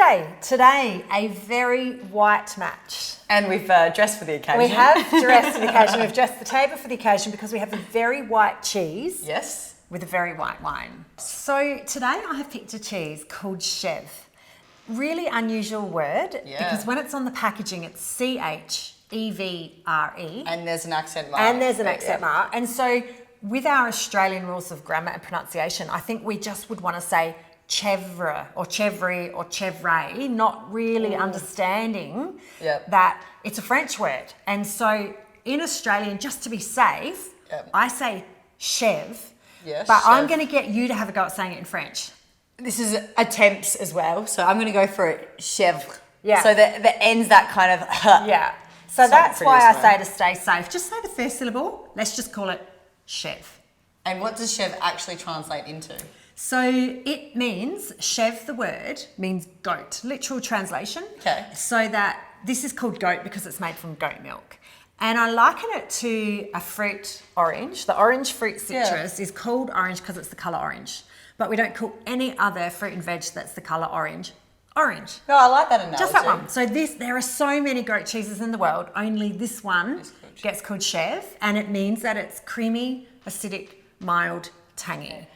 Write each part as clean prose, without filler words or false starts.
PJ, today a very white match. And we've dressed for the occasion. We have dressed for the occasion. We've dressed the table for the occasion because we have a very white cheese. Yes. With a very white wine. So today I have picked a cheese called Chèvre. Really unusual word because when it's on the packaging it's C-H-E-V-R-E. And there's an accent mark. And there's an accent mark. And so with our Australian rules of grammar and pronunciation, I think we just would want to say chèvre or chèvre or chèvre, not really understanding that it's a French word. And so in Australian, just to be safe, I say chèvre, but I'm going to get you to have a go at saying it in French. This is attempts as well, so I'm going to go for it, chèvre. Yeah. So the end's that kind of Yeah. So that's why I say to stay safe, just say the first syllable. Let's just call it chèvre. And what does chèvre actually translate into? So it means, chèvre, the word, means goat, literal translation. Okay. So that this is called goat because it's made from goat milk. And I liken it to a fruit orange. The orange fruit citrus is called orange because it's the colour orange. But we don't call any other fruit and veg that's the colour orange. Orange. No, I like that analogy. Just that one. So there are so many goat cheeses in the world. Only this one gets called chèvre. And it means that it's creamy, acidic, mild, tangy.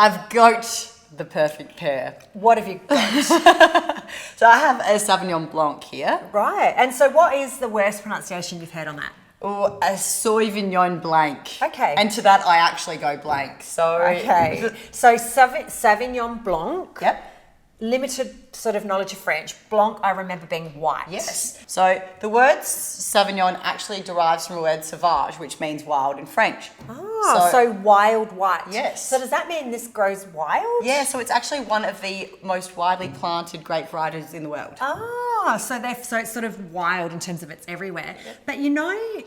I've got the perfect pair. What have you got? So I have a Sauvignon Blanc here. Right. And so what is the worst pronunciation you've heard on that? Oh, a Sauvignon Blanc. Okay. And to that, I actually go blank. So okay. So Sauvignon Blanc. Yep. Limited sort of knowledge of French. Blanc, I remember being white. Yes. So the word Sauvignon actually derives from the word sauvage, which means wild in French. Oh, so wild white. Yes. So does that mean this grows wild? Yeah, so it's actually one of the most widely planted grape varieties in the world. Ah, so it's sort of wild in terms of it's everywhere. But you know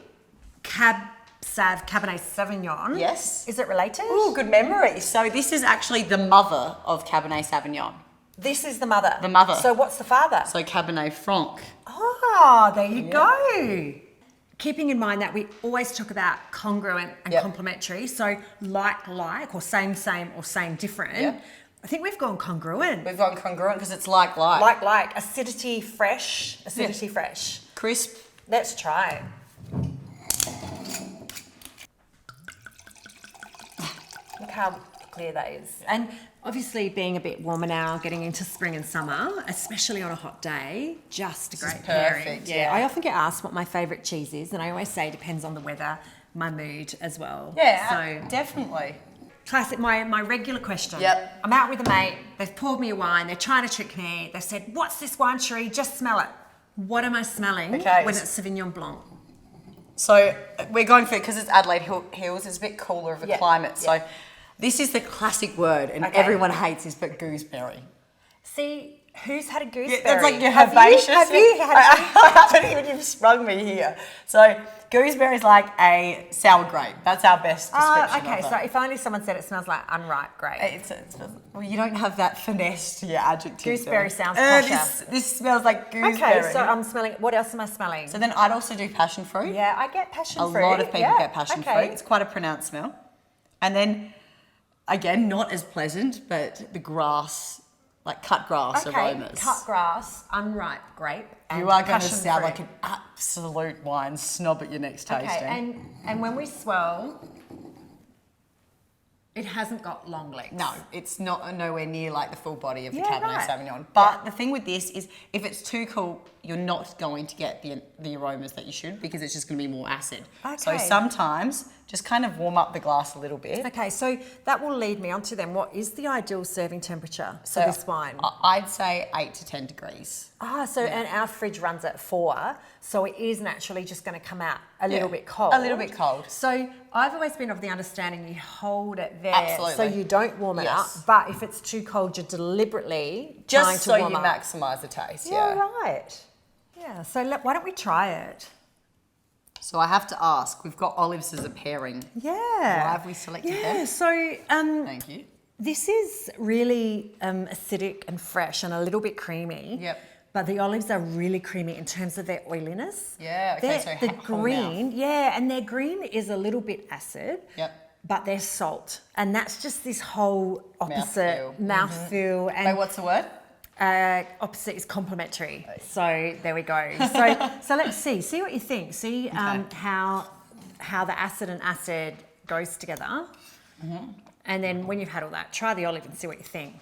Cabernet Sauvignon? Yes. Is it related? Oh, good memory. So this is actually the mother of Cabernet Sauvignon. This is the mother? The mother. So what's the father? So Cabernet Franc. Oh, there you go. Keeping in mind that we always talk about congruent and complementary. So like or same or same different. Yep. I think we've gone congruent. We've gone congruent because it's like. Like. Acidity fresh. Fresh. Crisp. Let's try it. Look how clear that is. And obviously being a bit warmer now, getting into spring and summer, especially on a hot day, just a great pairing. Perfect, Yeah, I often get asked what my favourite cheese is, and I always say it depends on the weather, my mood as well. Yeah, so definitely. Classic, my regular question. Yep. I'm out with a mate, they've poured me a wine, they're trying to trick me, they've said, what's this wine, Sheree? Just smell it. What am I smelling when it's Sauvignon Blanc? So we're going for it because it's Adelaide Hills, it's a bit cooler of a climate. So this is the classic word, and everyone hates this, but gooseberry. See, who's had a gooseberry? Yeah, that's like you're herbaceous. Have you had I haven't even, you've sprung me here. So gooseberry is like a sour grape. That's our best description okay, of it. so if only someone said it smells like unripe grape. Well, you don't have that finesse to your adjective. Gooseberry sounds posher. This smells like gooseberry. Okay, so I'm smelling, what else am I smelling? So then I'd also do passion fruit. Yeah, I get passion fruit. A lot of people get passion fruit. It's quite a pronounced smell. And then, again, not as pleasant, but the grass, like cut grass aromas. Cut grass, unripe grape, and you are going to passion sound fruit. like an absolute wine snob at your next tasting. Okay, and when we swirl, it hasn't got long legs. No, it's not nowhere near like the full body of the Yeah, Cabernet right. Sauvignon. But the thing with this is, if it's too cool, you're not going to get the aromas that you should, because it's just going to be more acid. Okay. So sometimes just kind of warm up the glass a little bit. Okay, so that will lead me on to then, what is the ideal serving temperature for this wine? I'd say 8 to 10 degrees. And our fridge runs at 4, so it is naturally just going to come out a little bit cold. A little bit cold. So I've always been of the understanding you hold it there, Absolutely. so you don't warm it up. But if it's too cold, you're deliberately just trying to so warm you up. maximise the taste. Yeah, right. Yeah. So why don't we try it? So I have to ask. We've got olives as a pairing. Yeah. Why have we selected them? Yeah. So Thank you. this is really acidic and fresh and a little bit creamy. Yep. But the olives are really creamy in terms of their oiliness. Yeah, okay, so the whole green, mouth. and their green is a little bit acid. Yep. But they're salt. And that's just this whole opposite Mouthfeel. mouthfeel. And Wait, what's the word? Opposite is complementary. So there we go. So let's see what you think. See how the acid and acid goes together. And then when you've had all that, try the olive and see what you think.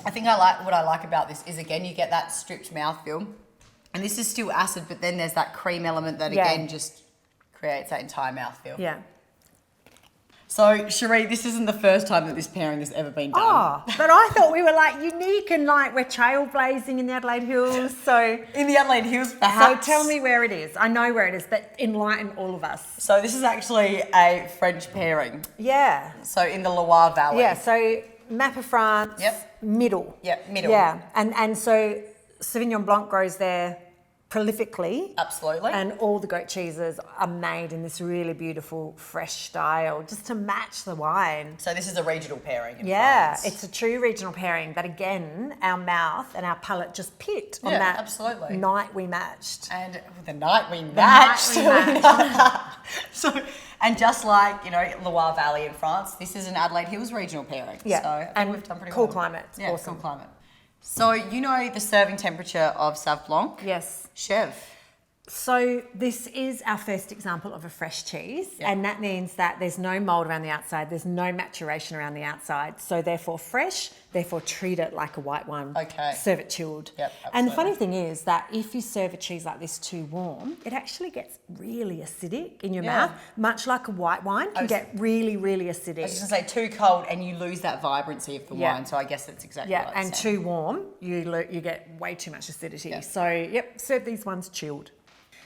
I think what I like about this is, again, you get that stripped mouthfeel. And this is still acid, but then there's that cream element that, again, just creates that entire mouthfeel. Yeah. So, Sheree, this isn't the first time that this pairing has ever been done. Oh, but I thought we were like unique and like we're trailblazing in the Adelaide Hills. So in the Adelaide Hills, perhaps. So tell me where it is. I know where it is, but enlighten all of us. So this is actually a French pairing. Yeah. So in the Loire Valley. Yeah, so map of France, middle. Yep, middle. Yeah, and so Sauvignon Blanc grows there prolifically. Absolutely. And all the goat cheeses are made in this really beautiful, fresh style, just to match the wine. So this is a regional pairing in France. France. It's a true regional pairing, but again, our mouth and our palate just picked on that absolutely. Night we matched. And the night we matched. So, and just like, Loire Valley in France, this is an Adelaide Hills regional pairing. Yeah, so I think we've done pretty cool well. Climate. Yeah, awesome. cool climate. So the serving temperature of Sauv Blanc? Yes. Chèvre. So this is our first example of a fresh cheese, and that means that there's no mold around the outside, there's no maturation around the outside, so therefore fresh, therefore treat it like a white one. Okay. Serve it chilled. Yep, and the funny thing is that if you serve a cheese like this too warm, it actually gets really acidic in your mouth, much like a white wine can get really, really acidic. I was just going to say, too cold and you lose that vibrancy of the wine, so I guess that's exactly right. And too warm, you get way too much acidity. Yeah. So, serve these ones chilled.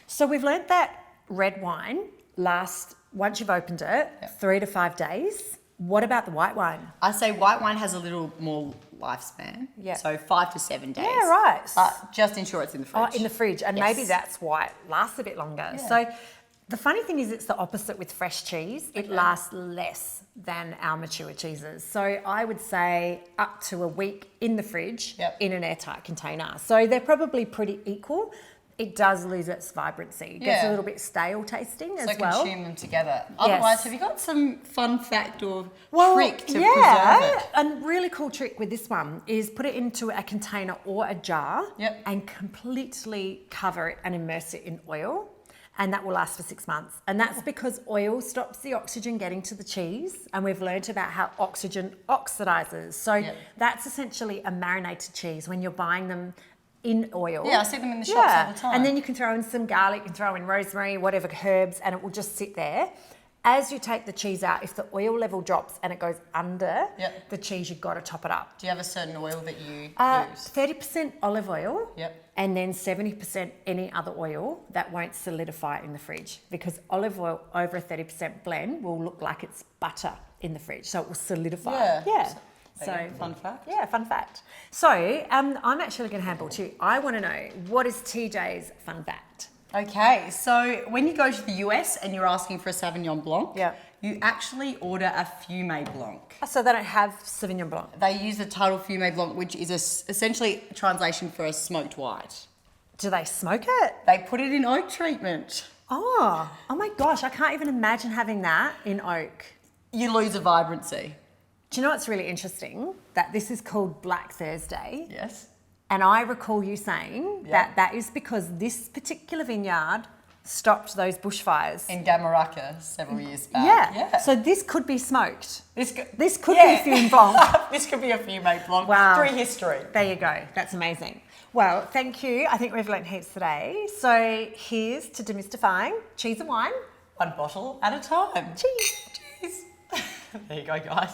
So we've learnt that red wine lasts, once you've opened it, 3 to 5 days. What about the white wine? I say white wine has a little more lifespan. Yeah. So 5 to 7 days. Yeah, right. But just ensure it's in the fridge. Oh, in the fridge. And maybe that's why it lasts a bit longer. Yeah. So the funny thing is it's the opposite with fresh cheese. It lasts less than our mature cheeses. So I would say up to a week in the fridge in an airtight container. So they're probably pretty equal. It does lose its vibrancy. It gets a little bit stale tasting as well. So consume them together. Otherwise, have you got some fun fact or trick to preserve it? A really cool trick with this one is put it into a container or a jar and completely cover it and immerse it in oil. And that will last for 6 months. And that's because oil stops the oxygen getting to the cheese. And we've learnt about how oxygen oxidizes. So that's essentially a marinated cheese when you're buying them in oil. Yeah, I see them in the shops all the time. And then you can throw in some garlic, you can throw in rosemary, whatever herbs, and it will just sit there. As you take the cheese out, if the oil level drops and it goes under the cheese, you've got to top it up. Do you have a certain oil that you use? 30% olive oil and then 70% any other oil that won't solidify in the fridge, because olive oil over a 30% blend will look like it's butter in the fridge, so it will solidify. So fun fact. Yeah, fun fact. So I'm actually going to handball to you. I want to know, what is TJ's fun fact? Okay, so when you go to the US and you're asking for a Sauvignon Blanc, you actually order a Fumé Blanc. So they don't have Sauvignon Blanc? They use the title Fumé Blanc, which is essentially a translation for a smoked white. Do they smoke it? They put it in oak treatment. Oh my gosh, I can't even imagine having that in oak. You lose a vibrancy. Do you know what's really interesting? That this is called Black Thursday. Yes. And I recall you saying that is because this particular vineyard stopped those bushfires. In Gamaraka several years back. Yeah. So this could be smoked. This could be Fumé Blanc. This could be a Fumé Blanc. Wow. Through history. There you go. That's amazing. Well, thank you. I think we've learnt heaps today. So here's to demystifying cheese and wine. One bottle at a time. Cheers. Cheers. There you go, guys.